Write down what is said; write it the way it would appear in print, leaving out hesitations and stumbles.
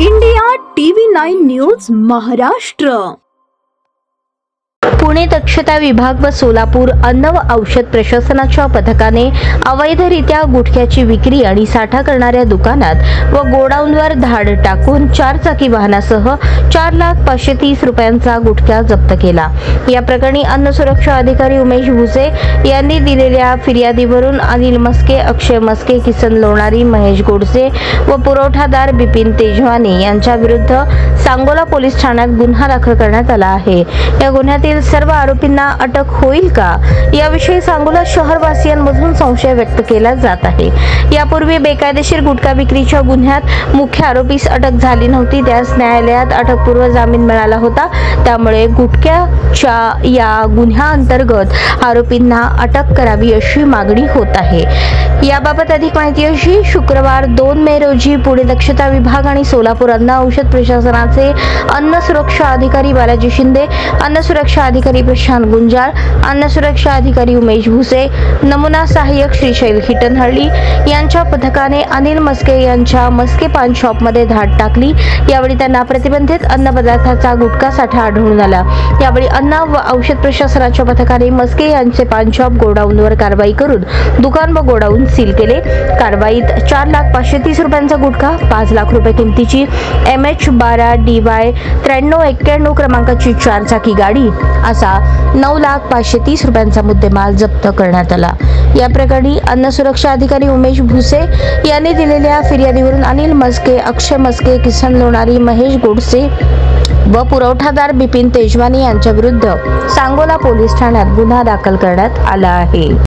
India TV 9 news Maharashtra. Pune दक्षता विभाग व सोलापूर अन्न व औषध प्रशासनाच्या पथकाने अवैधरित्या गुटख्याची विक्री आणि साठा करणाऱ्या दुकानात व गोडाऊनवर धाड टाकून 4 चाकी वाहनासह 4,530,000 रुपयांचा गुटखा जप्त केला। या प्रकरणी अन्न सुरक्षा अधिकारी उमेश भुसे यांनी दिलेल्या फिर्यादीवरून अनिल मस्के, अक्षय मस्के, किसन लोणारी, महेश गोडसे व पुरवठादार बिपिन तेजवानी यांच्या विरुद्ध सांगोला पोलीस ठाण्यात गुन्हा दाखल करण्यात आला आहे। या गुन्ह्यातील सर्व आरोपींना अटक होईल का याविषयी सांगोला शहरवासियांमधून संशय व्यक्त केला जात आहे। यापूर्वी बेकायदेशीर गुटखा विक्रीच्या गुन्ह्यात मुख्य आरोपीस अटक झाली नव्हती, त्यास न्यायालयात अटकपूर्व जामीन मिळाला होता। त्यामुळे गुटख्याच्या या गुन्ह्याअंतर्गत आरोपींना अटक करावी अशी मागणी होत आहे। याबाबत अधिक माहिती अशी शुक्रवार 2 मे रोजी पुणे दक्षता विभाग आणि सोलापूर अन्न औषध प्रशासनाचे अन्न सुरक्षा अधिकारी बालाजी शिंदे, अन्न सुरक्षा अधिकारी प्रशांत गुंजाळ, अन्न सुरक्षा अधिकारी उमेश भुसे, नमुना सहाय्यक श्रीशैल हिटनहळ्ळी यांच्या पथकाने अनिल मस्के यांच्या मस्के पान शॉपमध्ये धाड टाकली। यावेळी त्यांना प्रतिबंधित अन्न पदार्थाचा गुटखा साठा आढळून आला। यावेळी अन्न व औषध प्रशासनाच्या पथकाने मस्के यांचे पान शॉप गोडाऊनवर कारवाई करून दुकान व गोडाऊन सील केले। कारवाईत 4,530,000 रुपयांचा गुटखा, 5 लाख रुपये किमतीची MH12DY 9391 क्रमांकाची 4 चाकी गाडी असा 9,530,000 रुपयांचा मुद्देमाल जप्त करण्यात आला। या प्रकरणी अन्न सुरक्षा अधिकारी उमेश भुसे यांनी दिलेल्या फिर्यादीवरून अनिल मस्के, अक्षय मस्के, किसन लोणारी, महेश गोडसे व पुरवठादार बिपिन तेजवानी यांच्या विरुद्ध सांगोला पोलीस ठाण्यात गुन्हा दाखल करण्यात आला आहे।